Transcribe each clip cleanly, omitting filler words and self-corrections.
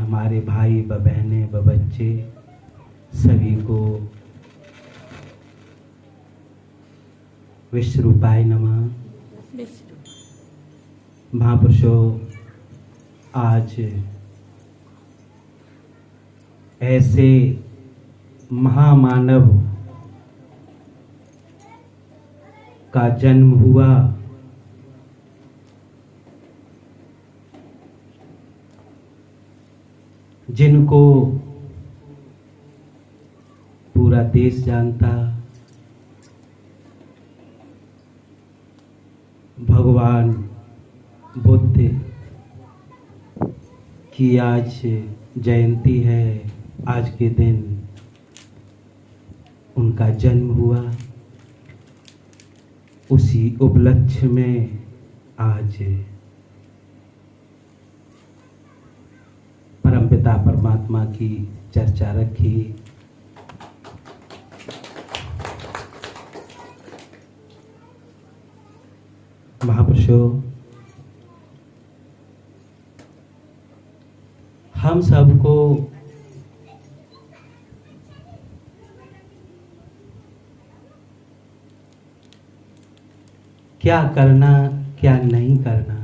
हमारे भाई व बहनें व बच्चे सभी को विश्वरूपाय नमः। महापुरुषों, आज ऐसे महामानव का जन्म हुआ जिनको पूरा देश जानता। भगवान बुद्ध की आज जयंती है। आज के दिन उनका जन्म हुआ। उसी उपलक्ष्य में आज परमपिता परमात्मा की चर्चा रखी। महापुरुषों, हम सबको क्या करना क्या नहीं करना,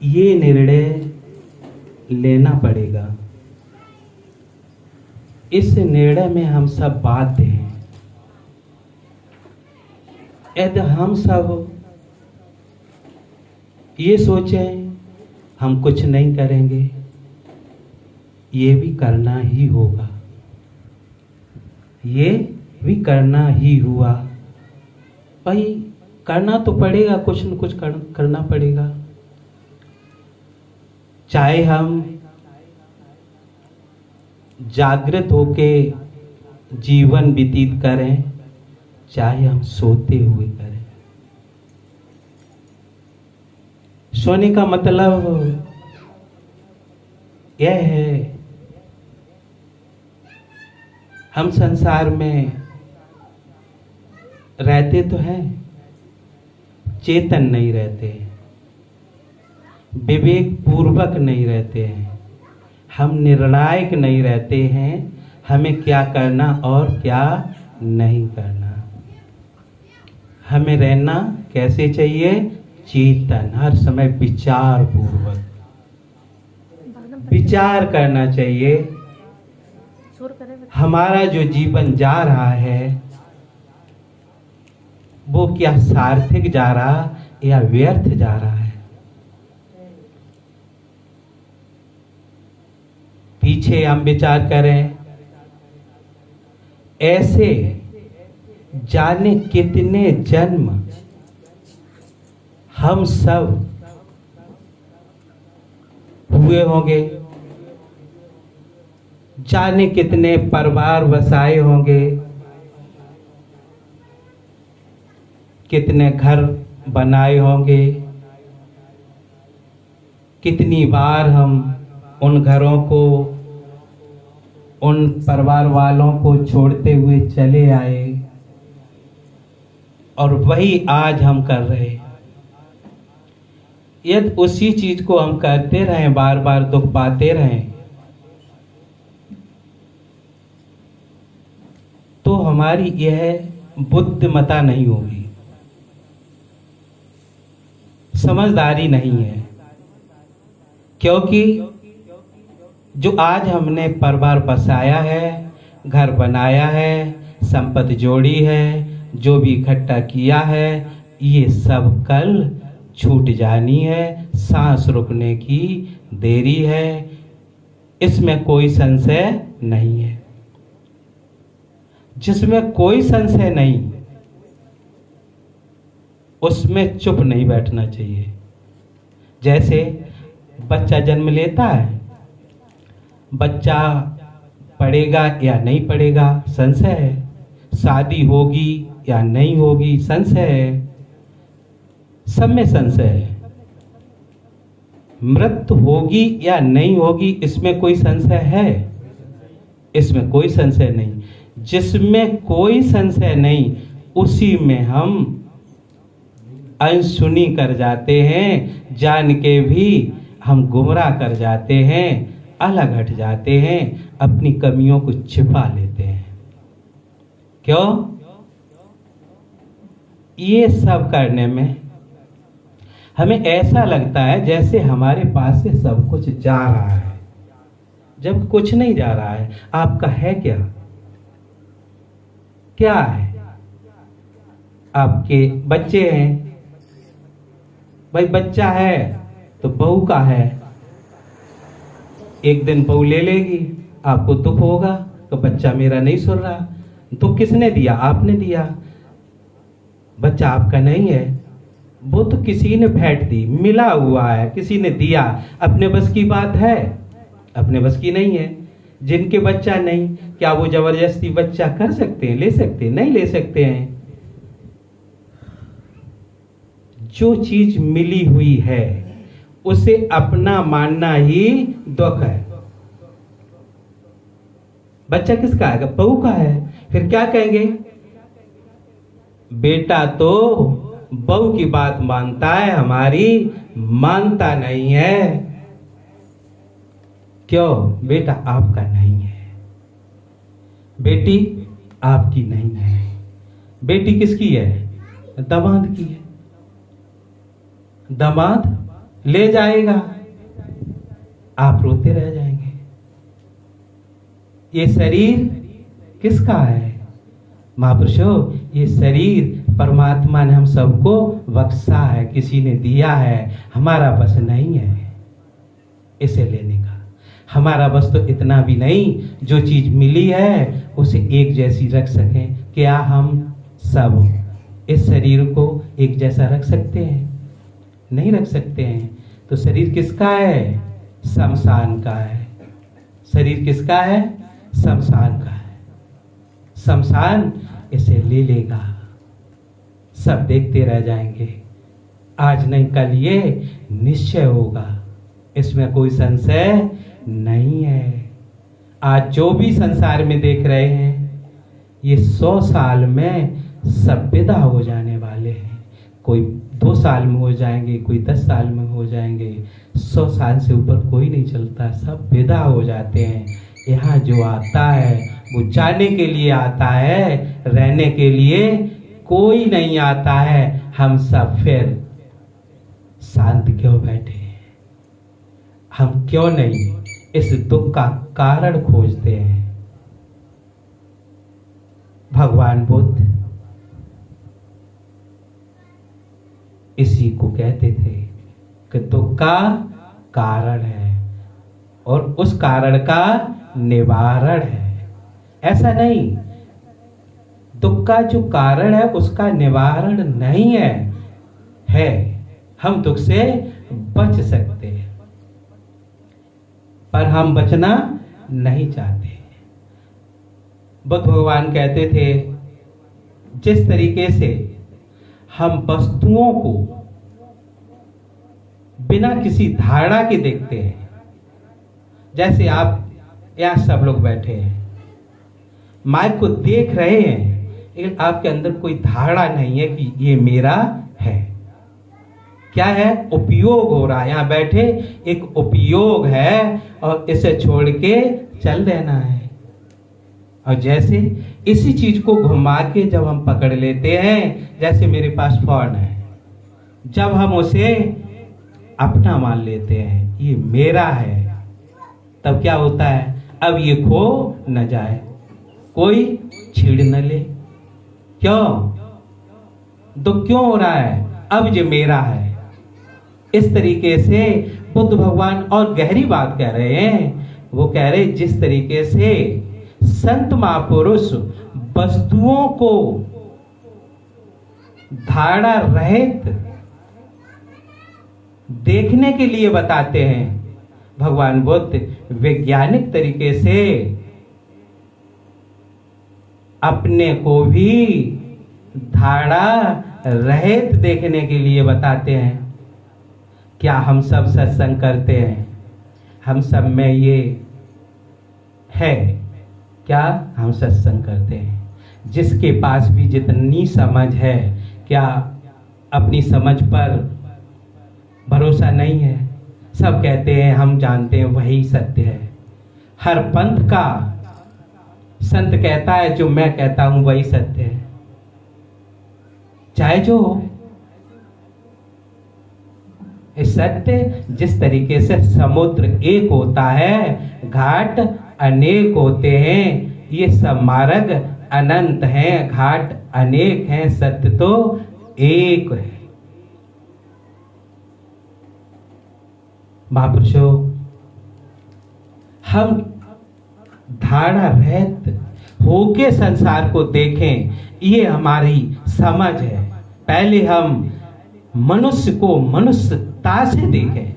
ये निर्णय लेना पड़ेगा। इस निर्णय में हम सब बाध्य हैं। यदि हम सब ये सोचें हम कुछ नहीं करेंगे, ये भी करना ही होगा। ये भी करना ही हुआ। भाई करना तो पड़ेगा, कुछ न कुछ करना पड़ेगा। चाहे हम जागृत होके जीवन व्यतीत करें, चाहे हम सोते हुए करें। सोने का मतलब यह है, हम संसार में रहते तो हैं, चेतन नहीं रहते, विवेक पूर्वक नहीं रहते हैं, हम निर्णायक नहीं रहते हैं हमें क्या करना और क्या नहीं करना। हमें रहना कैसे चाहिए? चेतन, हर समय विचार पूर्वक विचार करना चाहिए। हमारा जो जीवन जा रहा है वो क्या सार्थक जा रहा या व्यर्थ जा रहा है? पीछे हम विचार करें, ऐसे जाने कितने जन्म हम सब हुए होंगे, जाने कितने परिवार बसाए होंगे, कितने घर बनाए होंगे, कितनी बार हम उन घरों को, उन परिवार वालों को छोड़ते हुए चले आए, और वही आज हम कर रहे हैं। यदि उसी चीज को हम करते रहें, बार बार दुख पाते रहें, तो हमारी यह बुद्धिमता नहीं होगी, समझदारी नहीं है। क्योंकि जो आज हमने परिवार बसाया है, घर बनाया है, संपत्ति जोड़ी है, जो भी इकट्ठा किया है, ये सब कल छूट जानी है। सांस रुकने की देरी है, इसमें कोई संशय नहीं है। जिसमें कोई संशय नहीं, उसमें चुप नहीं बैठना चाहिए। जैसे बच्चा जन्म लेता है, बच्चा पढ़ेगा या नहीं पढ़ेगा, संशय है। शादी होगी या नहीं होगी, संशय है। सब में संशय है। मृत्यु होगी या नहीं होगी, इसमें कोई संशय है? इसमें कोई संशय नहीं। जिसमें कोई संशय नहीं, उसी में हम अनसुनी कर जाते हैं, जान के भी हम गुमराह कर जाते हैं, अलग हट जाते हैं, अपनी कमियों को छिपा लेते हैं। क्यों? ये सब करने में हमें ऐसा लगता है जैसे हमारे पास से सब कुछ जा रहा है, जब कुछ नहीं जा रहा है। आपका है क्या? क्या है? आपके बच्चे हैं, भाई बच्चा है तो बहू का है। एक दिन बहू ले लेगी, आपको दुख होगा तो बच्चा मेरा नहीं सुन रहा। तो किसने दिया? आपने दिया। बच्चा आपका नहीं है, वो तो किसी ने भेंट दी, मिला हुआ है, किसी ने दिया। अपने बस की बात है? अपने बस की नहीं है। जिनके बच्चा नहीं, क्या वो जबरदस्ती बच्चा कर सकते हैं, ले सकते हैं? नहीं ले सकते हैं। जो चीज मिली हुई है उसे अपना मानना ही दुख है। बच्चा किसका है? बहू का है। फिर क्या कहेंगे? बेटा तो बहू की बात मानता है, हमारी मानता नहीं है। क्यों? बेटा आपका नहीं है, बेटी आपकी नहीं है। बेटी किसकी है? दामाद की है। दामाद ले जाएगा, आप रोते रह जाएंगे। ये शरीर किसका है? महापुरुषों, ये शरीर परमात्मा ने हम सबको बख्शा है, किसी ने दिया है, हमारा बस नहीं है इसे लेने का। हमारा बस तो इतना भी नहीं, जो चीज मिली है उसे एक जैसी रख सकें। क्या हम सब इस शरीर को एक जैसा रख सकते हैं? नहीं रख सकते हैं। तो शरीर किसका है? शमशान का है। शरीर किसका है? शमशान का है। शमशान इसे ले लेगा, सब देखते रह जाएंगे। आज नहीं कल ये निश्चय होगा, इसमें कोई संशय नहीं है। आज जो भी संसार में देख रहे हैं, ये 100 साल में सब विदा हो जाने वाले हैं। कोई 2 साल में हो जाएंगे, कोई 10 साल में हो जाएंगे। 100 साल से ऊपर कोई नहीं चलता, सब विदा हो जाते हैं। यहाँ जो आता है वो जाने के लिए आता है, रहने के लिए कोई नहीं आता है। हम सब फिर शांत क्यों बैठे हैं? हम क्यों नहीं इस दुख का कारण खोजते हैं? भगवान बुद्ध इसी को कहते थे कि दुख का कारण है और उस कारण का निवारण है। ऐसा नहीं, दुख का जो कारण है उसका निवारण नहीं है। हम दुख से बच सकते हैं, पर हम बचना नहीं चाहते। बुद्ध भगवान कहते थे, जिस तरीके से हम वस्तुओं को बिना किसी धारणा के देखते हैं, जैसे आप यहां सब लोग बैठे हैं, माइक को देख रहे हैं, लेकिन आपके अंदर कोई धारणा नहीं है कि ये मेरा है। क्या है? उपयोग हो रहा है। यहां बैठे एक उपयोग है और इसे छोड़ के चल देना है। और जैसे इसी चीज को घुमा के जब हम पकड़ लेते हैं, जैसे मेरे पास फोन है, जब हम उसे अपना मान लेते हैं, ये मेरा है, तब क्या होता है? अब ये खो न जाए, कोई छीड़ न ले। क्यों? दुख क्यों हो रहा है? अब ये मेरा है। इस तरीके से बुद्ध भगवान और गहरी बात कह रहे हैं। वो कह रहे, जिस तरीके से संत महापुरुष वस्तुओं को धारणा रहित देखने के लिए बताते हैं, भगवान बुद्ध वैज्ञानिक तरीके से अपने को भी धारणा रहित देखने के लिए बताते हैं। क्या हम सब सत्संग करते हैं? हम सब में ये है क्या? हम सत्संग करते हैं। जिसके पास भी जितनी समझ है, क्या अपनी समझ पर भरोसा नहीं है। सब कहते हैं हम जानते हैं वही सत्य है। हर पंथ का संत कहता है जो मैं कहता हूं वही सत्य है, चाहे जो हो। इस सत्य जिस तरीके से समुद्र एक होता है, घाट अनेक होते हैं, ये सब मार्ग अनंत हैं, घाट अनेक हैं, सत्य तो एक है। महापुरुषों, हम धारणा रहित होके संसार को देखें, ये हमारी समझ है। पहले हम मनुष्य को मनुष्यता से देखें।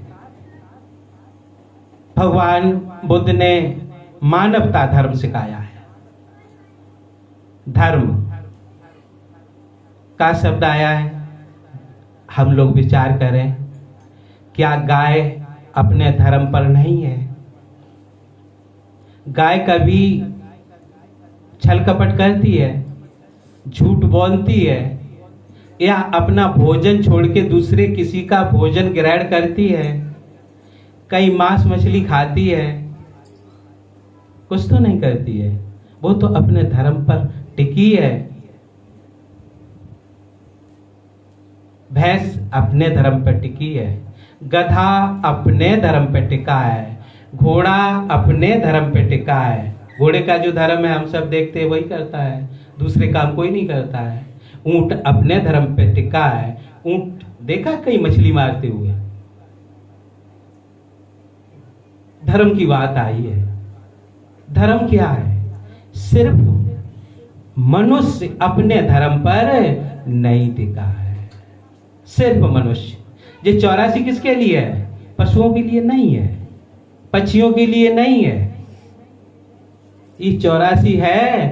भगवान बुद्ध ने मानवता धर्म सिखाया है। धर्म का शब्द आया है। हम लोग विचार करें, क्या गाय अपने धर्म पर नहीं है? गाय कभी छल कपट करती है, झूठ बोलती है, या अपना भोजन छोड़ के दूसरे किसी का भोजन ग्रहण करती है? कई मांस मछली खाती है? कुछ तो नहीं करती है। वो तो अपने धर्म पर टिकी है। भैंस अपने धर्म पर टिकी है, गधा अपने धर्म पर टिका है, घोड़ा अपने धर्म पे टिका है। घोड़े का जो धर्म है हम सब देखते हैं वही करता है, दूसरे काम कोई नहीं करता है। ऊंट अपने धर्म पे टिका है। ऊंट देखा कई मछली मारते हुए? धर्म की बात आई है। धर्म क्या है? सिर्फ मनुष्य अपने धर्म पर नहीं टिका है। सिर्फ मनुष्य। ये 84 किसके लिए है? पशुओं के लिए नहीं है, पक्षियों के लिए नहीं है। ये 84 है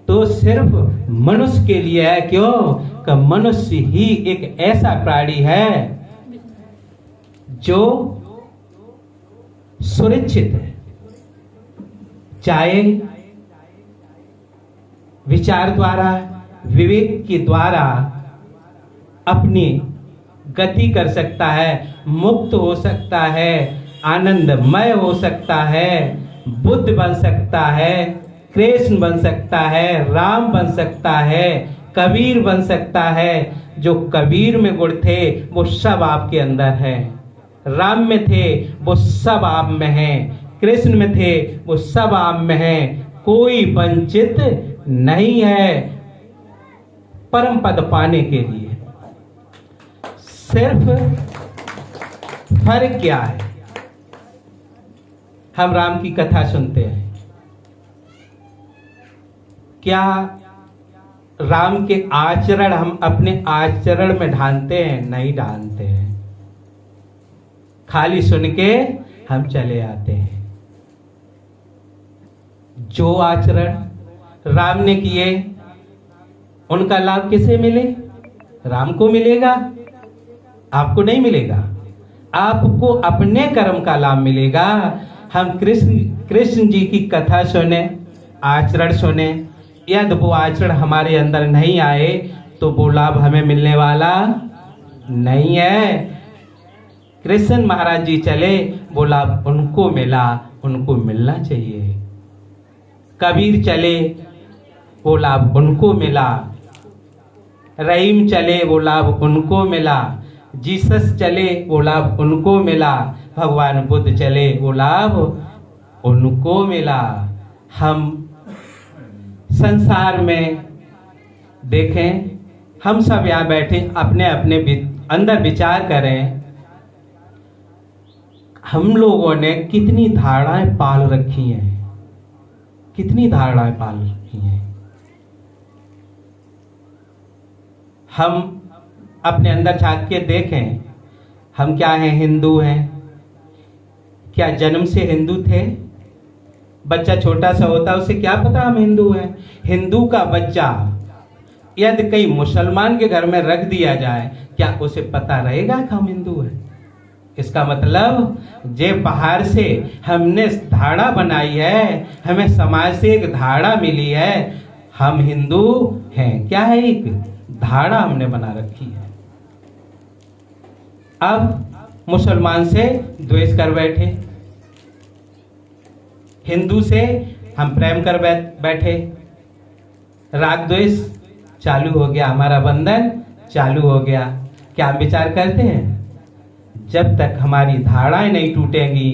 तो सिर्फ मनुष्य के लिए है। क्यों? कि मनुष्य ही एक ऐसा प्राणी है जो सुरक्षित है, चाहे विचार द्वारा, विवेक के द्वारा अपनी गति कर सकता है, मुक्त हो सकता है, आनंदमय हो सकता है, बुद्ध बन सकता है, कृष्ण बन सकता है, राम बन सकता है, कबीर बन सकता है। जो कबीर में गुण थे वो सब आपके अंदर है। राम में थे वो सब आप में है, कृष्ण में थे वो सब आप में है। कोई वंचित नहीं है परम पद पाने के लिए। सिर्फ फर्क क्या है? हम राम की कथा सुनते हैं, क्या राम के आचरण हम अपने आचरण में ढालते हैं? नहीं ढालते हैं। खाली सुन के हम चले आते हैं। जो आचरण राम ने किए उनका लाभ किसे मिले? राम को मिलेगा, आपको नहीं मिलेगा। आपको अपने कर्म का लाभ मिलेगा। हम कृष्ण जी की कथा सुने, आचरण सुने, यदि वो आचरण हमारे अंदर नहीं आए तो वो लाभ हमें मिलने वाला नहीं है। कृष्ण महाराज जी चले, वो लाभ उनको मिला, उनको मिलना चाहिए। कबीर चले, वो लाभ उनको मिला। रहीम चले, वो लाभ उनको मिला। जीसस चले, वो लाभ उनको मिला। भगवान बुद्ध चले, वो लाभ उनको मिला। हम संसार में देखें, हम सब यहाँ बैठे अपने अपने अंदर विचार करें, हम लोगों ने कितनी धारणाएं पाल रखी हैं, कितनी धारणाएं पाल रखी हैं। हम अपने अंदर झांक के देखें, हम क्या हैं? हिंदू हैं। क्या जन्म से हिंदू थे? बच्चा छोटा सा होता है, उसे क्या पता हम हिंदू हैं? हिंदू का बच्चा यदि कहीं मुसलमान के घर में रख दिया जाए, क्या उसे पता रहेगा कि हम हिंदू हैं? इसका मतलब जे बाहर से हमने धारणा बनाई है, हमें समाज से एक धारणा मिली है, हम हिंदू हैं। क्या है? एक धारणा हमने बना रखी है। अब मुसलमान से द्वेष कर बैठे, हिंदू से हम प्रेम कर बैठे, राग द्वेष चालू हो गया, हमारा बंधन चालू हो गया। क्या आप विचार करते हैं? जब तक हमारी धारणाएं नहीं टूटेंगी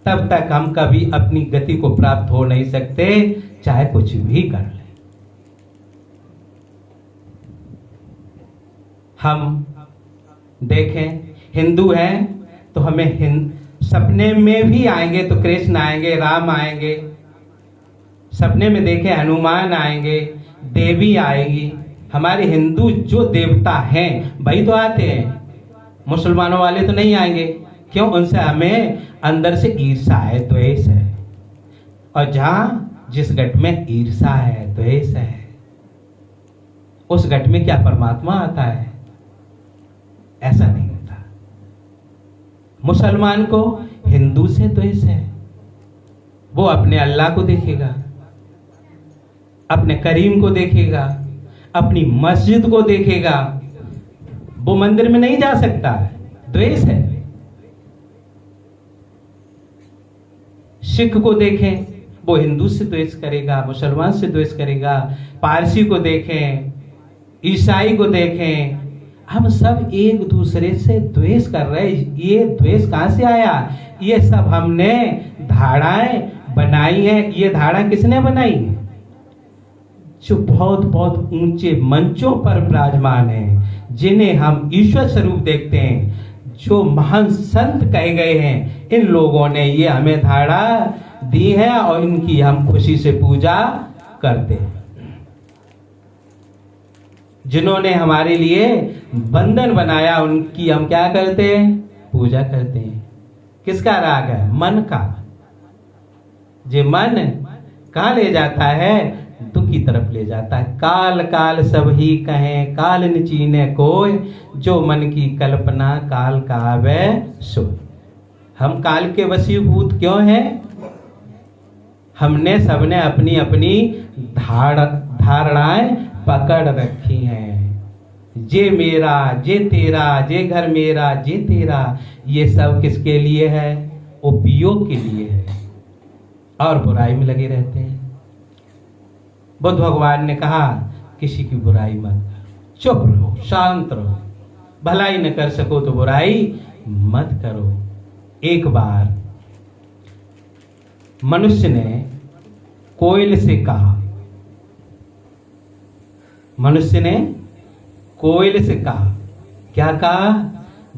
तब तक हम कभी अपनी गति को प्राप्त हो नहीं सकते, चाहे कुछ भी कर ले। हम देखें, हिंदू हैं तो हमें सपने में भी आएंगे तो कृष्ण आएंगे, राम आएंगे, सपने में देखें हनुमान आएंगे, देवी आएगी। हमारे हिंदू जो देवता हैं वही तो आते हैं, मुसलमानों वाले तो नहीं आएंगे। क्यों? उनसे हमें अंदर से ईर्षा है, द्वेष है। और जहां जिस घट में ईर्षा है, द्वेष है, उस घट में क्या परमात्मा आता है? ऐसा नहीं होता। मुसलमान को हिंदू से द्वेष है, वो अपने अल्लाह को देखेगा, अपने करीम को देखेगा, अपनी मस्जिद को देखेगा, वो मंदिर में नहीं जा सकता, द्वेष है। सिख को देखें, वो हिंदू से द्वेष करेगा, मुसलमान से द्वेष करेगा। पारसी को देखें, ईसाई को देखें, हम सब एक दूसरे से द्वेष कर रहे हैं। ये द्वेष कहां से आया? ये सब हमने धारणाएं बनाई हैं। ये धारणा किसने बनाई? जो बहुत बहुत ऊंचे मंचों पर विराजमान हैं, जिन्हें हम ईश्वर स्वरूप देखते हैं, जो महान संत कहे गए हैं, इन लोगों ने ये हमें धारणा दी है और इनकी हम खुशी से पूजा करते हैं। जिन्होंने हमारे लिए बंधन बनाया, उनकी हम क्या करते हैं? पूजा करते हैं। किसका राग है? मन का। जे मन कहां ले जाता है? दुख की तरफ ले जाता है। काल काल सब ही कहें, काल न चीने कोय, जो मन की कल्पना काल कावे सोय। हम काल के वशीभूत क्यों हैं? हमने सबने अपनी अपनी धारणाएं पकड़ रखी हैं। जे मेरा, जे तेरा, जे घर मेरा, जे तेरा, ये सब किसके लिए है? उपयोग के लिए है, और बुराई में लगे रहते हैं। बुद्ध भगवान ने कहा किसी की बुराई मत करो, चुप रहो, शांत रहो, भलाई न कर सको तो बुराई मत करो। एक बार मनुष्य ने कोयल से कहा, मनुष्य ने कोयल से कहा, क्या कहा?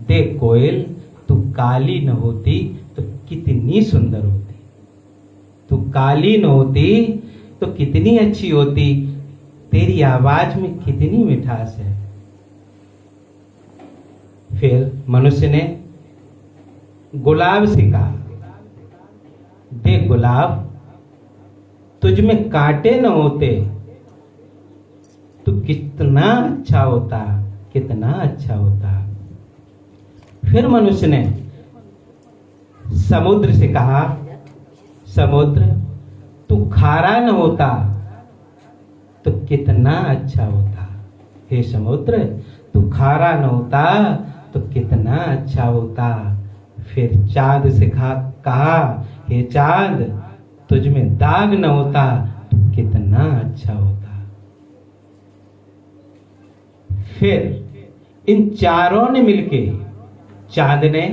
देख कोयल, तू काली न होती तो कितनी सुंदर होती, तू काली न होती तो कितनी अच्छी होती, तेरी आवाज में कितनी मिठास है। फिर मनुष्य ने गुलाब से कहा, देख गुलाब, तुझ में कांटे न होते तो कितना अच्छा होता, कितना अच्छा होता। फिर मनुष्य ने समुद्र से कहा, समुद्र, तू खारा न होता तो कितना अच्छा होता। हे समुद्र, तू खारा न होता तो कितना अच्छा होता। फिर चांद से कहा, हे चांद, तुझ में दाग न होता तो कितना अच्छा होता। फिर इन चारों ने मिलके, चांद ने,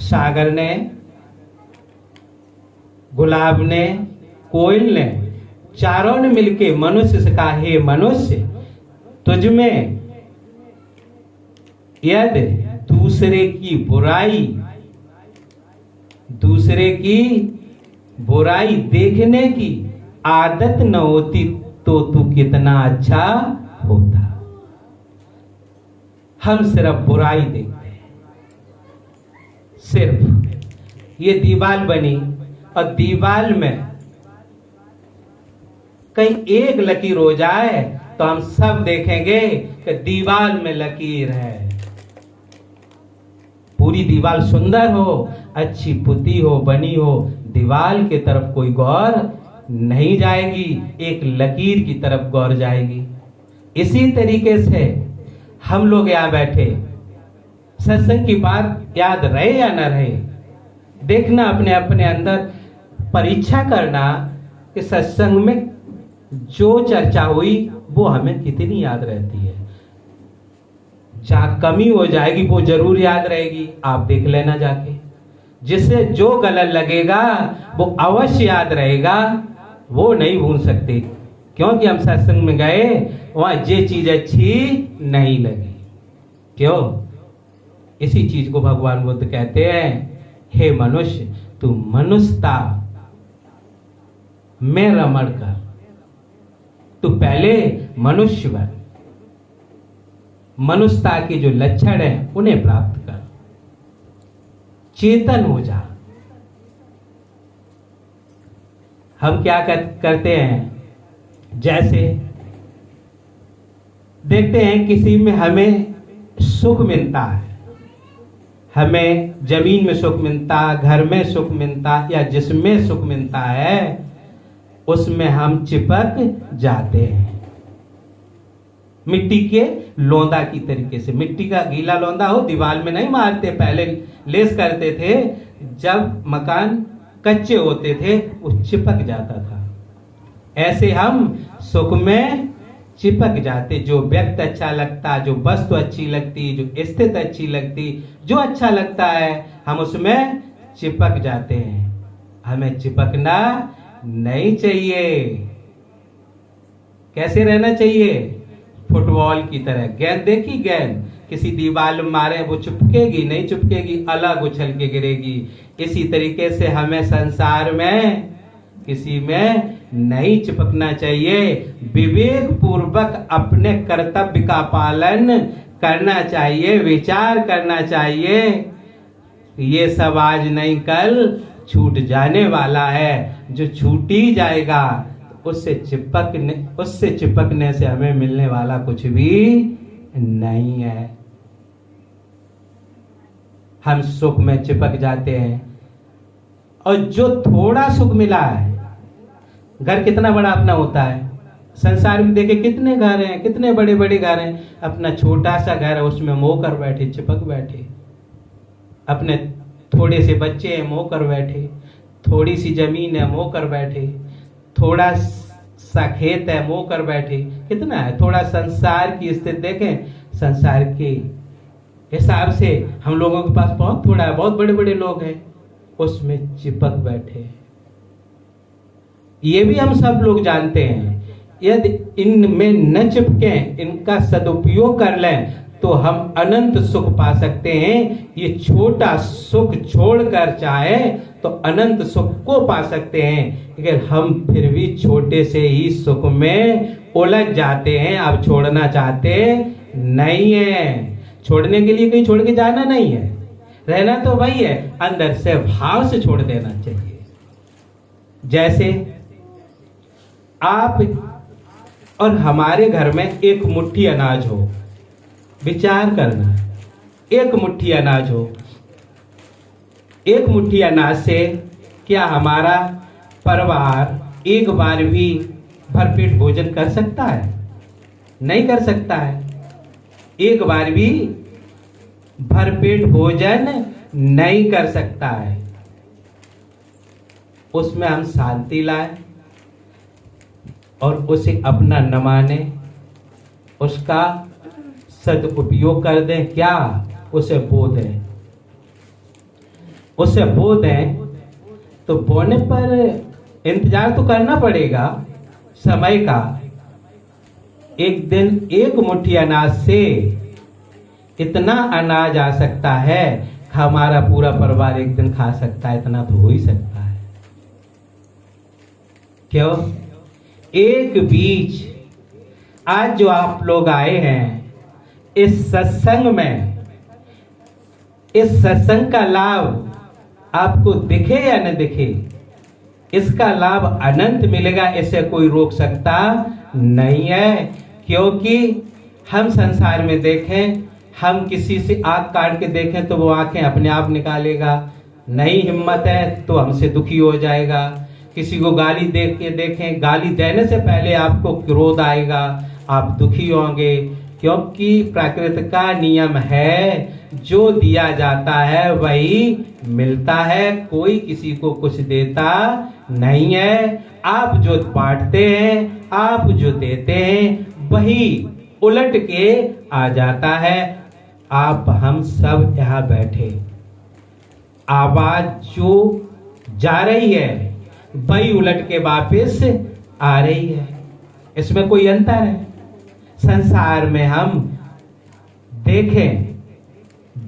सागर ने, गुलाब ने, कोयल ने, चारों ने मिलके मनुष्य से कहा, हे मनुष्य, तुझ में यदि दूसरे की बुराई देखने की आदत न होती तो तू कितना अच्छा होता। हम सिर्फ बुराई देखते हैं। सिर्फ ये दीवार बनी और दीवार में कहीं एक लकीर हो जाए तो हम सब देखेंगे कि दीवार में लकीर है। पूरी दीवार सुंदर हो, अच्छी पुती हो, बनी हो, दीवार की तरफ कोई गौर नहीं जाएगी, एक लकीर की तरफ गौर जाएगी। इसी तरीके से हम लोग यहाँ बैठे सत्संग की बात याद रहे या न रहे, देखना अपने अपने अंदर, परीक्षा करना कि सत्संग में जो चर्चा हुई वो हमें कितनी याद रहती है। जहां कमी हो जाएगी वो जरूर याद रहेगी, आप देख लेना जाके। जिससे जो गलत लगेगा वो अवश्य याद रहेगा, वो नहीं भूल सकते, क्योंकि हम सत्संग में गए वहां ये चीज अच्छी नहीं लगी। क्यों? इसी चीज को भगवान बुद्ध कहते हैं, हे मनुष्य, तू मनुष्यता में रमण कर, तू पहले मनुष्य बन, मनुष्यता के जो लक्षण है उन्हें प्राप्त कर, चेतन हो जा। हम क्या करते हैं, जैसे देखते हैं किसी में हमें सुख मिलता है, हमें जमीन में सुख मिलता, घर में सुख मिलता, या जिसमें सुख मिलता है उसमें हम चिपक जाते हैं। मिट्टी के लौंदा की तरीके से, मिट्टी का गीला लौंदा हो दीवार में नहीं मारते, पहले लेस करते थे, जब मकान कच्चे होते थे वो चिपक जाता था। ऐसे हम सुख में चिपक जाते, जो व्यक्ति अच्छा लगता, जो वस्तु अच्छी लगती, जो स्थिति अच्छी लगती, जो अच्छा लगता है हम उसमें चिपक जाते हैं। हमें चिपकना नहीं चाहिए। कैसे रहना चाहिए? फुटबॉल की तरह। गेंद देखी, गेंद किसी दीवार में मारे वो चिपकेगी नहीं, चिपकेगी, अलग उछल के गिरेगी। इसी तरीके से हमें संसार में किसी में नहीं चिपकना चाहिए। विवेक पूर्वक अपने कर्तव्य का पालन करना चाहिए, विचार करना चाहिए। ये सब आज नहीं कल छूट जाने वाला है, जो छूट ही जाएगा उससे चिपकने से हमें मिलने वाला कुछ भी नहीं है। हम सुख में चिपक जाते हैं, और जो थोड़ा सुख मिला है, घर कितना बड़ा अपना होता है, संसार में देखे कितने घर हैं, कितने बड़े बड़े घर हैं, अपना छोटा सा घर है उसमें मोह कर बैठे, चिपक बैठे। अपने थोड़े से बच्चे हैं, मोह कर बैठे, थोड़ी सी जमीन है, मोह कर बैठे, थोड़ा सा खेत है, मोह कर बैठे। कितना है? थोड़ा संसार की स्थिति देखें, संसार के हिसाब से हम लोगों के पास बहुत थोड़ा है, बहुत बड़े बड़े लोग हैं, उसमें चिपक बैठे। ये भी हम सब लोग जानते हैं। यदि इनमें न चिपके, इनका सदुपयोग कर लें तो हम अनंत सुख पा सकते हैं। ये छोटा सुख छोड़कर चाहे तो अनंत सुख को पा सकते हैं, लेकिन हम फिर भी छोटे से ही सुख में उलझ जाते हैं। अब छोड़ना चाहते नहीं है। छोड़ने के लिए कहीं छोड़ के जाना नहीं है, रहना तो वही है, अंदर से भाव से छोड़ देना चाहिए। जैसे आप और हमारे घर में एक मुट्ठी अनाज हो, विचार करना, एक मुट्ठी अनाज हो, एक मुट्ठी अनाज से क्या हमारा परिवार एक बार भी भरपेट भोजन कर सकता है? नहीं कर सकता है। एक बार भी भरपेट भोजन नहीं कर सकता है। उसमें हम शांति लाए और उसे अपना न माने, उसका सदुपयोग कर दें, क्या उसे बो दें। उसे बो दें तो बोने पर इंतजार तो करना पड़ेगा समय का। एक दिन एक मुट्ठी अनाज से इतना अनाज आ सकता है, हमारा पूरा परिवार एक दिन खा सकता है, इतना तो हो ही सकता है। क्यों? एक बीज आज जो आप लोग आए हैं इस सत्संग में, इस सत्संग का लाभ आपको दिखे या न दिखे, इसका लाभ अनंत मिलेगा, इसे कोई रोक सकता नहीं है। क्योंकि हम संसार में देखें, हम किसी से आंख काट के देखें तो वो आंखें अपने आप निकालेगा, नहीं हिम्मत है तो हमसे दुखी हो जाएगा। किसी को गाली दे के देखें, गाली देने से पहले आपको क्रोध आएगा, आप दुखी होंगे। क्योंकि प्रकृति का नियम है, जो दिया जाता है वही मिलता है, कोई किसी को कुछ देता नहीं है। आप जो बांटते हैं, आप जो देते हैं, वही उलट के आ जाता है। आप हम सब यहाँ बैठे, आवाज जो जा रही है वही उलट के वापस आ रही है। इसमें कोई अंतर है? संसार में हम देखें,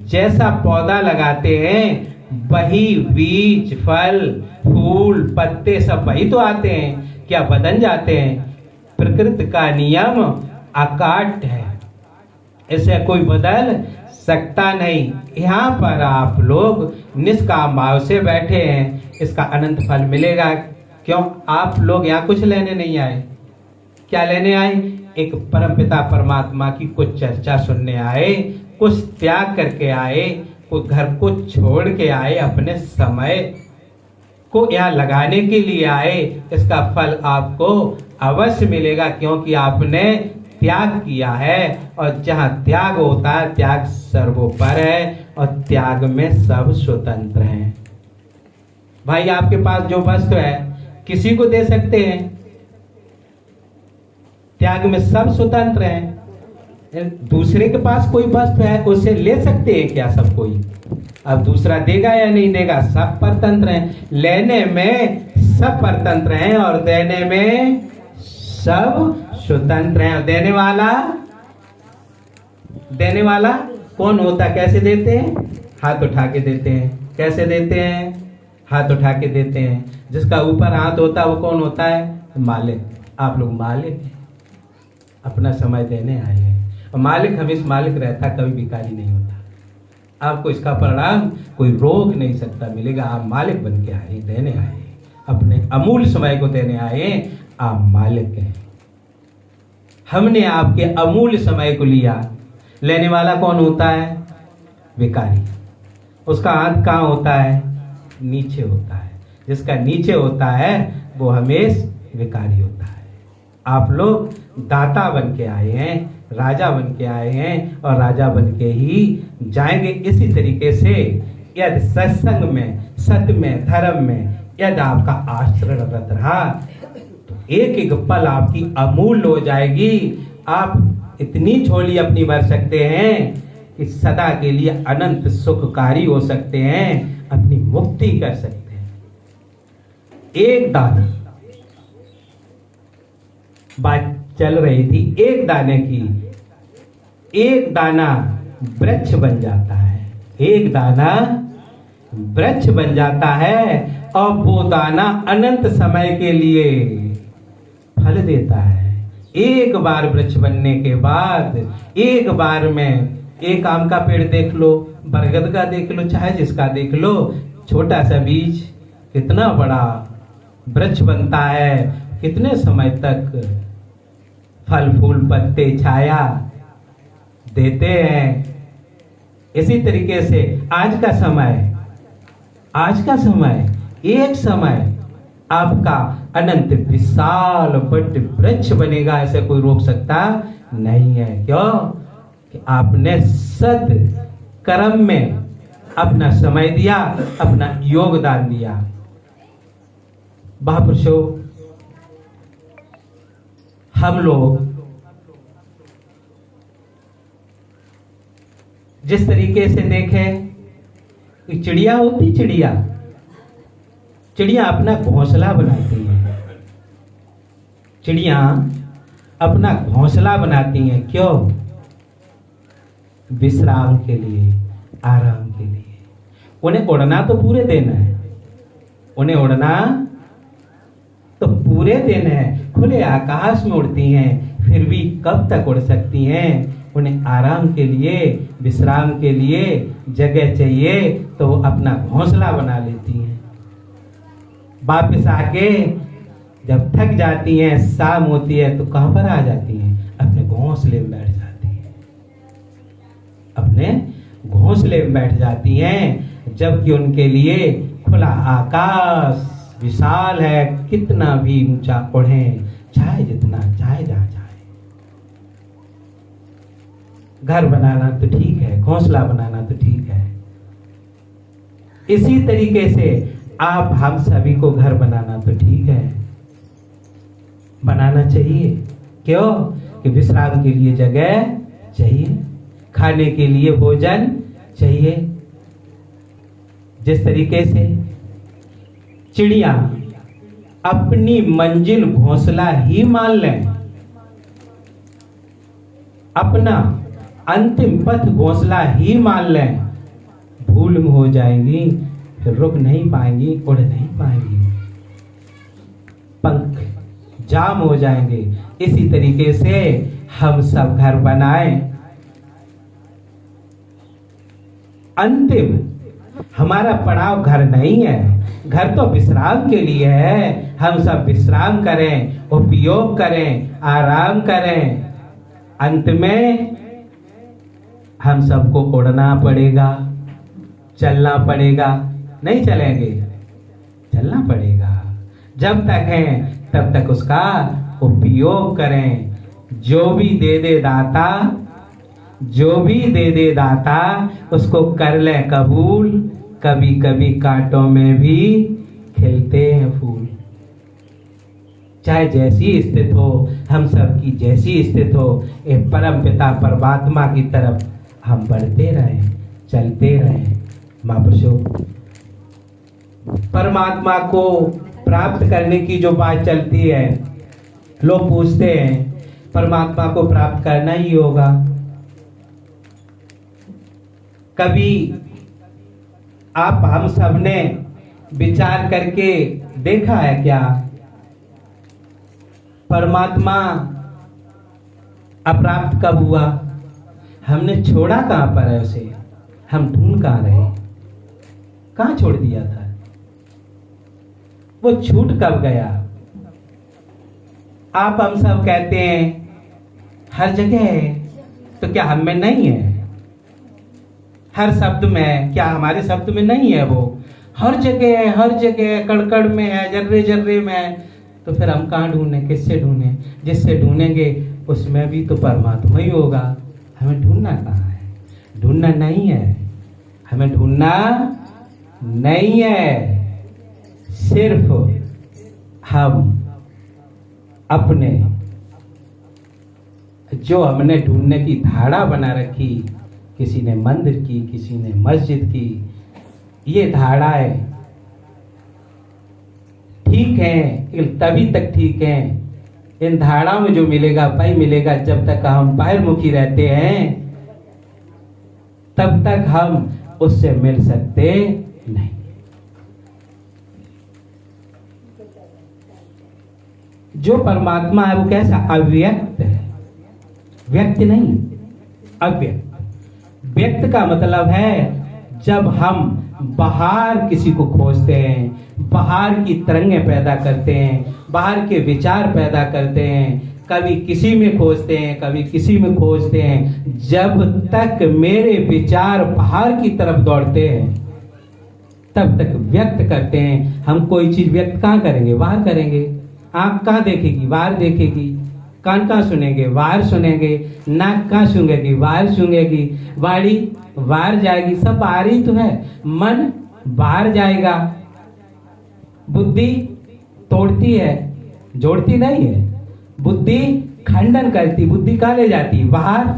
जैसा पौधा लगाते हैं वही बीज, फल, फूल, पत्ते सब वही तो आते हैं, क्या बदल जाते हैं? प्रकृति का नियम अकाट्य है, इसे कोई बदल सकता नहीं। यहाँ पर आप लोग निष्काम भाव से बैठे हैं, इसका अनंत फल मिलेगा। क्यों? आप लोग यहाँ कुछ लेने नहीं आए। क्या लेने आए? एक परमपिता परमात्मा की कुछ चर्चा सुनने आए, कुछ त्याग करके आए, कुछ घर को छोड़ के आए, अपने समय को यहाँ लगाने के लिए आए। इसका फल आपको अवश्य मिलेगा, क्योंकि आपने त्याग किया है, और जहाँ त्याग होता है त्याग सर्वोपर है, और त्याग में सब स्वतंत्र हैं। भाई आपके पास जो वस्तु है किसी को दे सकते हैं, त्याग में सब स्वतंत्र हैं। दूसरे के पास कोई वस्तु है उसे ले सकते हैं क्या सब कोई? अब दूसरा देगा या नहीं देगा, सब परतंत्र हैं। लेने में सब परतंत्र हैं और देने में सब स्वतंत्र हैं। देने वाला कौन होता? कैसे देते हैं? हाथ उठा के देते हैं। कैसे देते हैं? हाथ उठा के देते हैं। जिसका ऊपर हाथ होता है वो कौन होता है? मालिक। आप लोग मालिक हैं, अपना समय देने आए हैं। और मालिक हमेशा मालिक रहता, कभी भिखारी नहीं होता। आपको इसका परिणाम कोई रोक नहीं सकता, मिलेगा। आप मालिक बन के आए, देने आए, अपने अमूल्य समय को देने आए। आप मालिक हैं। हमने आपके अमूल्य समय को लिया। लेने वाला कौन होता है? भिखारी। उसका हाथ कहाँ होता है? नीचे होता है। जिसका नीचे होता है वो हमेशा भिखारी होता है। आप लोग दाता बन के आए हैं, राजा बन के आए हैं, और राजा बन के ही जाएंगे। इसी तरीके से यदि सत्संग में, सत्य में, धर्म में यदि आपका आचरण रत रहा तो एक एक पल आपकी अमूल्य हो जाएगी। आप इतनी झोली अपनी भर सकते हैं कि सदा के लिए अनंत सुखकारी हो सकते हैं, अपनी मुक्ति कर सकते हैं। एक दाना, बात चल रही थी एक दाने की। एक दाना वृक्ष बन जाता है, एक दाना वृक्ष बन जाता है, और वो दाना अनंत समय के लिए फल देता है। एक बार वृक्ष बनने के बाद, एक बार में, एक आम का पेड़ देख लो, बरगद का देख लो, चाहे जिसका देख लो, छोटा सा बीज कितना बड़ा वृक्ष बनता है, कितने समय तक फल फूल पत्ते छाया देते हैं। इसी तरीके से आज का समय एक समय आपका अनंत विशाल बड़ वृक्ष बनेगा, ऐसे कोई रोक सकता नहीं है। क्यों? कि आपने सद कर्म में अपना समय दिया, अपना योगदान दिया। महापुरुषों, हम लोग जिस तरीके से देखें, चिड़िया होती, चिड़िया अपना घोंसला बनाती हैं। चिड़िया अपना घोंसला बनाती हैं। क्यों? विश्राम के लिए, आराम के लिए। उन्हें उड़ना तो पूरे दिन है, उन्हें उड़ना तो पूरे दिन है। खुले आकाश में उड़ती हैं, फिर भी कब तक उड़ सकती हैं? उन्हें आराम के लिए, विश्राम के लिए जगह चाहिए, तो वो अपना घोंसला बना लेती हैं। वापस आके जब थक जाती हैं, शाम होती है, तो कहां पर आ जाती हैं? अपने घोंसले में बैठ जाती हैं, अपने घोंसले में बैठ जाती हैं। जबकि उनके लिए खुला आकाश विशाल है, कितना भी ऊंचा उड़े, चाहे जितना, चाहे जहां चाहे। घर बनाना तो ठीक है, घोंसला बनाना तो ठीक है। इसी तरीके से आप हम सभी को घर बनाना तो ठीक है, बनाना चाहिए। क्यों? कि विश्राम के लिए जगह चाहिए, खाने के लिए भोजन चाहिए। जिस तरीके से चिड़िया अपनी मंजिल घोंसला ही मान लें, अपना अंतिम पथ घोंसला ही मान लें, भूल में हो जाएंगी, फिर रुक नहीं पाएंगी, उड़ नहीं पाएंगी, पंख जाम हो जाएंगे। इसी तरीके से हम सब घर बनाएं, अंतिम हमारा पड़ाव घर नहीं है, घर तो विश्राम के लिए है। हम सब विश्राम करें, उपयोग करें, आराम करें। अंत में हम सबको उड़ना पड़ेगा, चलना पड़ेगा। नहीं चलेंगे, चलना पड़ेगा। जब तक है तब तक उसका उपयोग करें। जो भी दे दे दाता, जो भी दे दे दाता, उसको कर ले कबूल। कभी कभी कांटों में भी खिलते हैं फूल। चाहे जैसी स्थिति हो, हम सब की जैसी स्थिति हो, एक परम पिता परमात्मा की तरफ हम बढ़ते रहें, चलते रहें। महापुरुषों, परमात्मा को प्राप्त करने की जो बात चलती है, लोग पूछते हैं परमात्मा को प्राप्त करना ही होगा। कभी आप हम सब ने विचार करके देखा है क्या? परमात्मा अप्राप्त कब हुआ? हमने छोड़ा कहां पर है उसे? हम ढूंढ कहां रहे? कहां छोड़ दिया था? वो छूट कब गया? आप हम सब कहते हैं हर जगह है, तो क्या हम में नहीं है? हर शब्द में, क्या हमारे शब्द में नहीं है? वो हर जगह है, हर जगह कड़कड़ में है, जर्रे जर्रे में है। तो फिर हम कहाँ ढूंढें, किससे ढूंढें? जिससे ढूंढेंगे उसमें भी तो परमात्मा ही होगा। हमें ढूंढना कहाँ है? ढूंढना नहीं है, हमें ढूंढना नहीं है। सिर्फ हम अपने जो हमने ढूंढने की धारा बना रखी, किसी ने मंदिर की, किसी ने मस्जिद की, ये धाराएं ठीक है, तभी तक ठीक है। इन धाराओं में जो मिलेगा वही मिलेगा। जब तक हम बाहिर्मुखी रहते हैं तब तक हम उससे मिल सकते नहीं। जो परमात्मा है वो कैसा? अव्यक्त है, व्यक्त नहीं, अव्यक्त। व्यक्त का मतलब है जब हम बाहर किसी को खोजते हैं, बाहर की तरंगें पैदा करते हैं, बाहर के विचार पैदा करते हैं, कभी किसी में खोजते हैं, कभी किसी में खोजते हैं। जब तक मेरे विचार बाहर की तरफ दौड़ते हैं तब तक व्यक्त करते हैं। हम कोई चीज व्यक्त कहाँ करेंगे? बाहर करेंगे। आंख कहाँ देखेगी? बाहर देखेगी। कान कहाँ सुनेंगे? बाहर सुनेंगे। नाक कहाँ सूंघेगी? बाहर सूंघेगी। वाणी बाहर जाएगी। सब बाहर ही तो है। मन बाहर जाएगा। बुद्धि तोड़ती है, जोड़ती नहीं है। बुद्धि खंडन करती। बुद्धि कहाँ ले जाती? बाहर।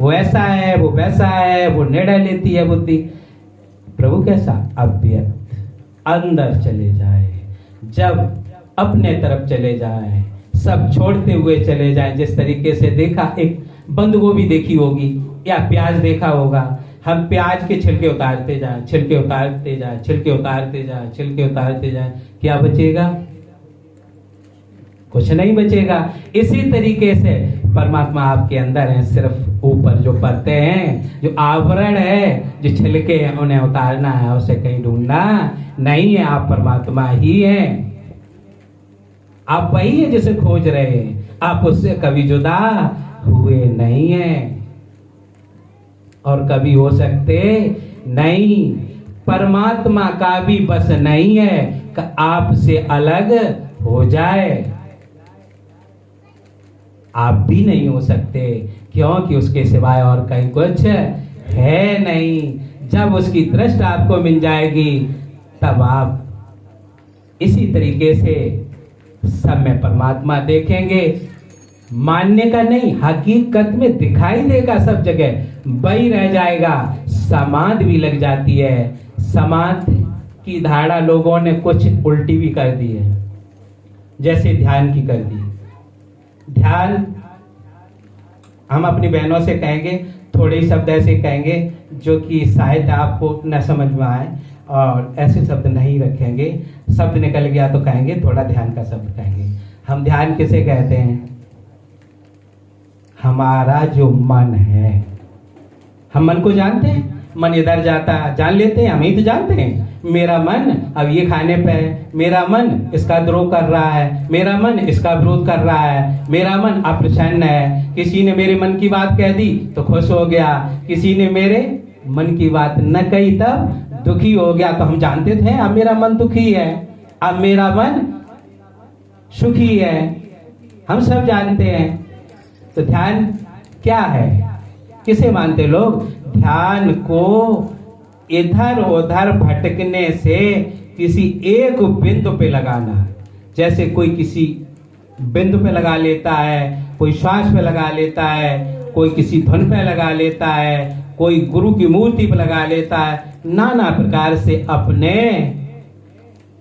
वो ऐसा है, वो वैसा है, वो निर्णय लेती है बुद्धि। प्रभु कैसा? अव्यक्त, अंदर चले जाए। जब अपने तरफ चले जाए, सब छोड़ते हुए चले जाए। जिस तरीके से देखा, एक बंद गोभी देखी होगी या प्याज देखा होगा। हम प्याज के छिलके उतारते जाए, छिलके उतारते जाए, छिलके उतारते जाए, छिलके उतारते जाए, क्या बचेगा? कुछ नहीं बचेगा। इसी तरीके से परमात्मा आपके अंदर है। सिर्फ ऊपर जो परतें हैं, जो आवरण है, जो छिलके हैं, उन्हें उतारना है। उसे कहीं ढूंढना नहीं है। आप परमात्मा ही हैं। आप वही है जिसे खोज रहे हैं। आप उससे कभी जुदा हुए नहीं हैं और कभी हो सकते नहीं। परमात्मा का भी बस नहीं है कि आपसे अलग हो जाए। आप भी नहीं हो सकते, क्योंकि उसके सिवाय और कहीं कुछ है नहीं। जब उसकी दृष्टि आपको मिल जाएगी तब आप इसी तरीके से सब में परमात्मा देखेंगे। मानने का नहीं, हकीकत में दिखाई देगा सब जगह, वही रह जाएगा। समाधि भी लग जाती है। समाधि की धारणा लोगों ने कुछ उल्टी भी कर दी है, जैसे ध्यान की कर दी। ध्यान हम अपनी बहनों से कहेंगे, थोड़े शब्द ऐसे कहेंगे जो कि शायद आपको न समझ में आए, और ऐसे शब्द नहीं रखेंगे। शब्द निकल गया तो कहेंगे थोड़ा ध्यान का शब्द कहेंगे। हम ध्यान किसे कहते हैं? हमारा जो मन है, हम मन को जानते हैं। मन इधर जाता जान लेते हैं, हम ही तो जानते हैं। मेरा मन अब ये खाने पे है, मेरा मन इसका द्रोह कर रहा है, मेरा मन इसका विरोध कर रहा है, मेरा मन अप्रसन्न है। किसी ने मेरे मन की बात कह दी तो खुश हो गया, किसी ने मेरे मन की बात न कही तब दुखी हो गया। तो हम जानते थे अब मेरा मन दुखी है, अब मेरा मन सुखी है, हम सब जानते हैं। तो ध्यान क्या है? किसे मानते लोग? ध्यान को इधर उधर भटकने से किसी एक बिंदु पे लगाना। जैसे कोई किसी बिंदु पे लगा लेता है, कोई श्वास पे लगा लेता है, कोई किसी धुन पे लगा लेता है, कोई गुरु की मूर्ति पे लगा लेता है। नाना प्रकार से अपने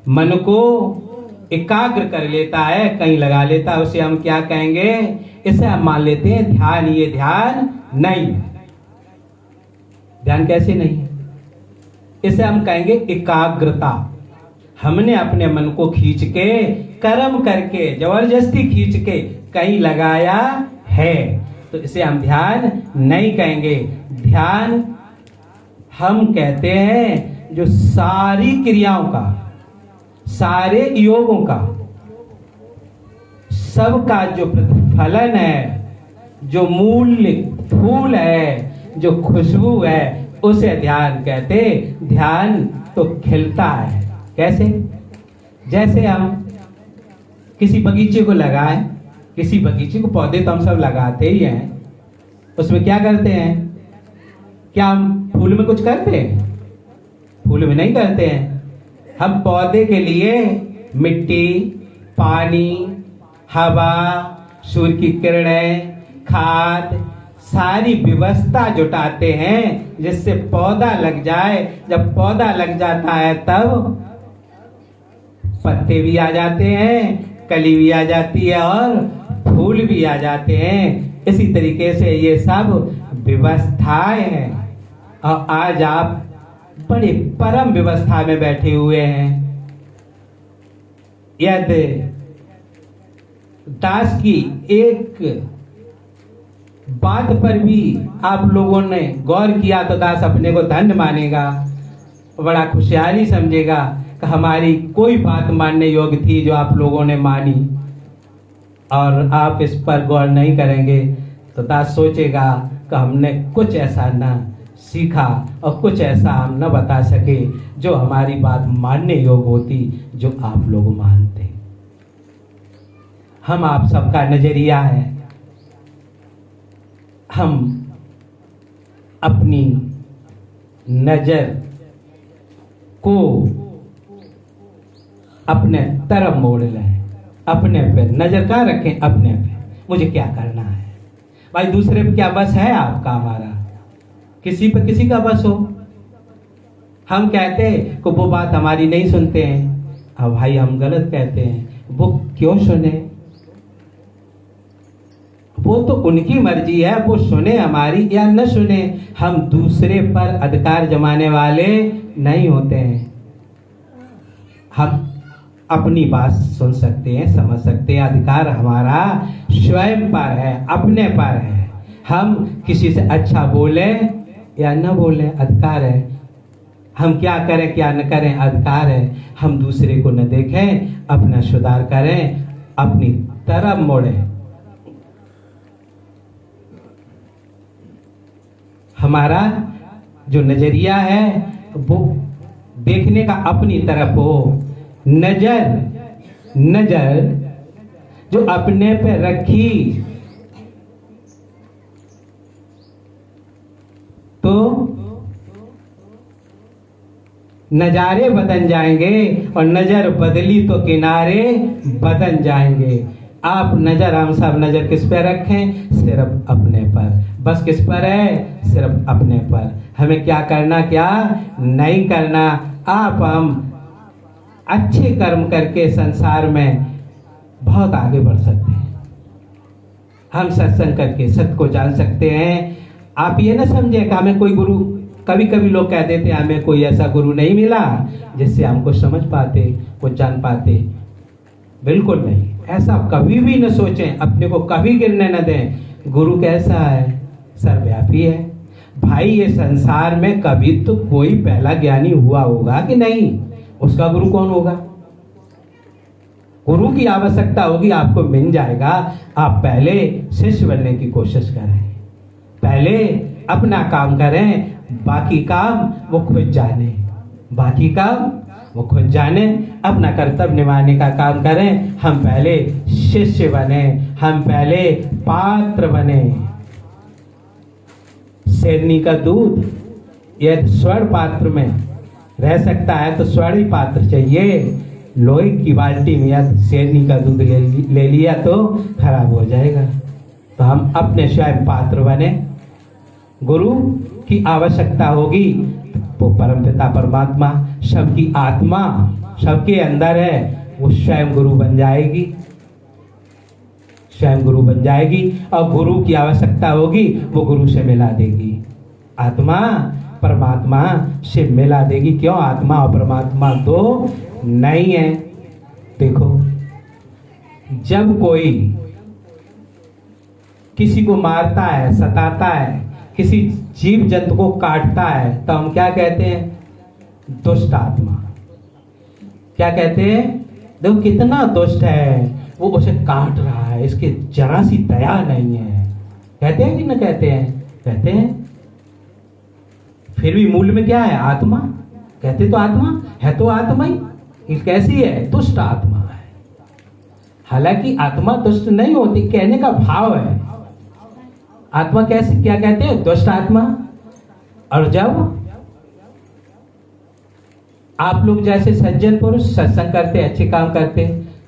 मन को एकाग्र कर लेता है, कहीं लगा लेता है। उसे हम क्या कहेंगे? इसे हम मान लेते हैं ध्यान। ये ध्यान नहीं है। ध्यान कैसे नहीं है? इसे हम कहेंगे एकाग्रता। हमने अपने मन को खींच के, कर्म करके, जबरदस्ती खींच के कहीं लगाया है, तो इसे हम ध्यान नहीं कहेंगे। ध्यान हम कहते हैं जो सारी क्रियाओं का, सारे योगों का, सबका जो प्रतिफलन है, जो मूल्य फूल है, जो खुशबू है, उसे ध्यान कहते। ध्यान तो खिलता है। कैसे? जैसे हम किसी बगीचे को लगाएं, किसी बगीचे को, पौधे तो हम सब लगाते ही हैं, उसमें क्या करते हैं? क्या हम फूल में कुछ करते हैं? फूल में नहीं करते हैं। हम पौधे के लिए मिट्टी, पानी, हवा, सूर्य की किरणें, खाद, सारी व्यवस्था जुटाते हैं जिससे पौधा लग जाए। जब पौधा लग जाता है तब पत्ते भी आ जाते हैं, कली भी आ जाती है और फूल भी आ जाते हैं। इसी तरीके से ये सब व्यवस्थाएं हैं। और आज आप बड़ी परम व्यवस्था में बैठे हुए हैं। यदि दास की एक बात पर भी आप लोगों ने गौर किया तो दास अपने को धन्य मानेगा, बड़ा खुशहाली समझेगा कि हमारी कोई बात मानने योग्य थी जो आप लोगों ने मानी, और आप इस पर गौर नहीं करेंगे तो दास सोचेगा कि हमने कुछ ऐसा ना सीखा और कुछ ऐसा हम न बता सके जो हमारी बात मानने योग्य होती, जो आप लोग मानते। हम आप सबका नजरिया है। हम अपनी नजर को अपने तरफ मोड़ लें, अपने पे नजर कहाँ रखें? अपने पे। मुझे क्या करना है भाई? दूसरे पे क्या बस है आपका? हमारा किसी पे किसी का बस हो? हम कहते हैं कि वो बात हमारी नहीं सुनते हैं। अब भाई हम गलत कहते हैं। वो क्यों सुने? वो तो उनकी मर्जी है, वो सुने हमारी या न सुने। हम दूसरे पर अधिकार जमाने वाले नहीं होते हैं। हम अपनी बात सुन सकते हैं, समझ सकते हैं। अधिकार हमारा स्वयं पर है, अपने पर है। हम किसी से अच्छा बोले या न बोले, अधिकार है। हम क्या करें क्या न करें, अधिकार है। हम दूसरे को न देखें, अपना सुधार करें, अपनी तरफ मोड़ें। हमारा जो नजरिया है वो देखने का अपनी तरफ हो। नजर जो अपने पे रखी तो नजारे बदल जाएंगे, और नजर बदली तो किनारे बदल जाएंगे। आप नजर, हम सब नजर किस पे रखें? सिर्फ अपने पर। बस किस पर है? सिर्फ अपने पर। हमें क्या करना, क्या नहीं करना। आप हम अच्छे कर्म करके संसार में बहुत आगे बढ़ सकते हैं। हम सत्संग करके सत्य को जान सकते हैं। आप ये ना समझे कि हमें कोई गुरु, कभी कभी लोग कह देते हैं हमें कोई ऐसा गुरु नहीं मिला जिससे हम कुछ समझ पाते, कुछ जान पाते। बिल्कुल नहीं, ऐसा कभी भी न सोचें, अपने को कभी गिरने न दें। गुरु कैसा है? सर्वव्यापी है भाई। ये संसार में कभी तो कोई पहला ज्ञानी हुआ होगा कि नहीं? उसका गुरु कौन होगा? गुरु की आवश्यकता होगी, आपको मिल जाएगा। आप पहले शिष्य बनने की कोशिश करें, पहले अपना काम करें, बाकी काम वो खुद जाने, बाकी काम वो खुद जाने। अपना कर्तव्य निभाने का काम करें। हम पहले शिष्य बने, हम पहले पात्र बने। शेरनी का दूध यदि स्वर्ण पात्र में रह सकता है तो स्वर्ण ही पात्र चाहिए। लोहे की बाल्टी में या शेरनी का दूध ले लिया तो खराब हो जाएगा। तो हम अपने स्वयं पात्र बने। गुरु की आवश्यकता होगी तो परमपिता परमात्मा सबकी आत्मा सबके अंदर है, वो स्वयं गुरु बन जाएगी, स्वयं गुरु बन जाएगी। और गुरु की आवश्यकता होगी, वो गुरु से मिला देगी। आत्मा परमात्मा से मिला देगी। क्यों? आत्मा और परमात्मा तो नहीं है। देखो, जब कोई किसी को मारता है, सताता है, किसी जीव जंतु को काटता है, तो हम क्या कहते हैं? दुष्ट आत्मा। क्या कहते हैं? देखो कितना दुष्ट है, वो उसे काट रहा है, इसके जरा सी दया नहीं है। कहते हैं कि न कहते हैं? कहते हैं। फिर भी मूल में क्या है? आत्मा। कहते तो आत्मा है, तो आत्मा ही कैसी है? दुष्ट आत्मा है। हालांकि आत्मा दुष्ट नहीं होती, कहने का भाव है। आत्मा कैसे, क्या कहते हैं? दुष्ट आत्मा। और जब आप लोग जैसे सज्जन पुरुष सत्संग करते, अच्छे काम करते,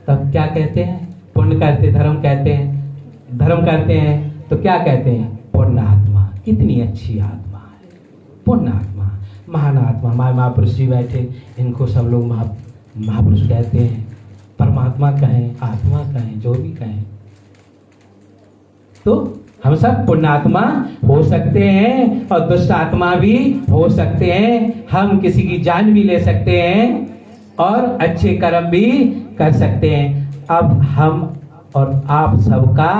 तब क्या कहते हैं? पुण्य करते, धर्म कहते हैं। धर्म करते हैं तो क्या कहते हैं? पुण्य आत्मा। कितनी अच्छी आत्मा है, पुण्य आत्मा, महान आत्मा। महापुरुष जी बैठे, इनको सब लोग महापुरुष कहते हैं। परमात्मा कहें, आत्मा कहें, जो भी कहें, तो हम सब पुण्यात्मा हो सकते हैं और दुष्ट आत्मा भी हो सकते हैं। हम किसी की जान भी ले सकते हैं और अच्छे कर्म भी कर सकते हैं। अब हम और आप सबका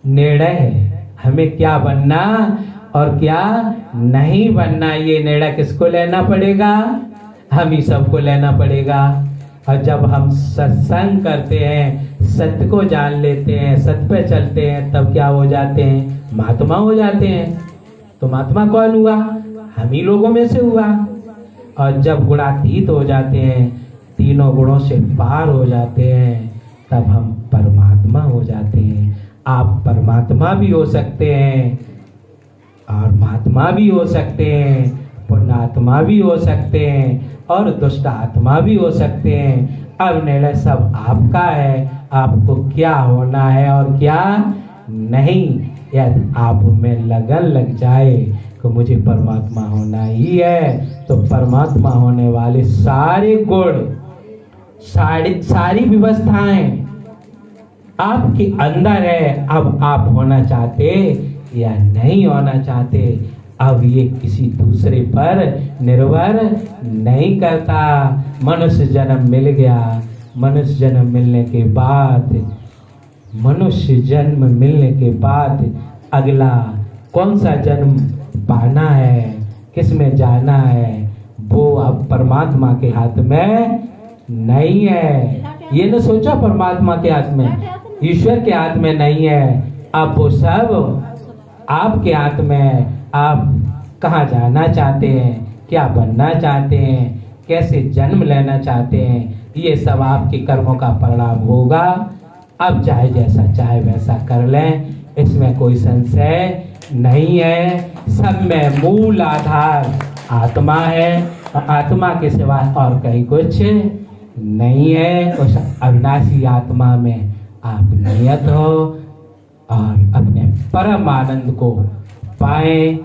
निर्णय है, हमें क्या बनना और क्या नहीं बनना। ये निर्णय किसको लेना पड़ेगा? हम ही सबको लेना पड़ेगा। और जब हम सत्संग करते हैं, सत्य को जान लेते हैं, सत्य पे चलते हैं, तब क्या हो जाते हैं? महात्मा हो जाते हैं। तो महात्मा कौन हुआ? हम ही लोगों में से हुआ। और जब गुणातीत हो जाते हैं, तीनों गुणों से पार हो जाते हैं, तब हम परमात्मा हो जाते हैं। आप परमात्मा भी हो सकते हैं और महात्मा भी हो सकते हैं, पुण्यात्मा भी हो सकते हैं और दुष्ट आत्मा भी हो सकते हैं। अब निर्णय सब आपका है, आपको क्या होना है और क्या नहीं। यदि आप में लगन लग जाए कि मुझे परमात्मा होना ही है, तो परमात्मा होने वाले सारे गुण, सारी व्यवस्थाएं आपके अंदर है। अब आप होना चाहते या नहीं होना चाहते, अब ये किसी दूसरे पर निर्भर नहीं करता। मनुष्य जन्म मिल गया, मनुष्य जन्म मिलने के बाद, मनुष्य जन्म मिलने के बाद अगला कौन सा जन्म पाना है, किस में जाना है, वो अब परमात्मा के हाथ में नहीं है। ये न सोचा परमात्मा के हाथ में, ईश्वर के हाथ में नहीं है। अब वो सब आपके हाथ में। आप कहाँ जाना चाहते हैं, क्या बनना चाहते हैं, कैसे जन्म लेना चाहते हैं, ये सब आपके कर्मों का परिणाम होगा। अब चाहे जैसा चाहे वैसा कर लें, इसमें कोई संशय नहीं है। सब में मूल आधार आत्मा है और आत्मा के सिवा और कहीं कुछ नहीं है। उस अविनाशी आत्मा में आप नियत हो और अपने परम आनंद को पाएं।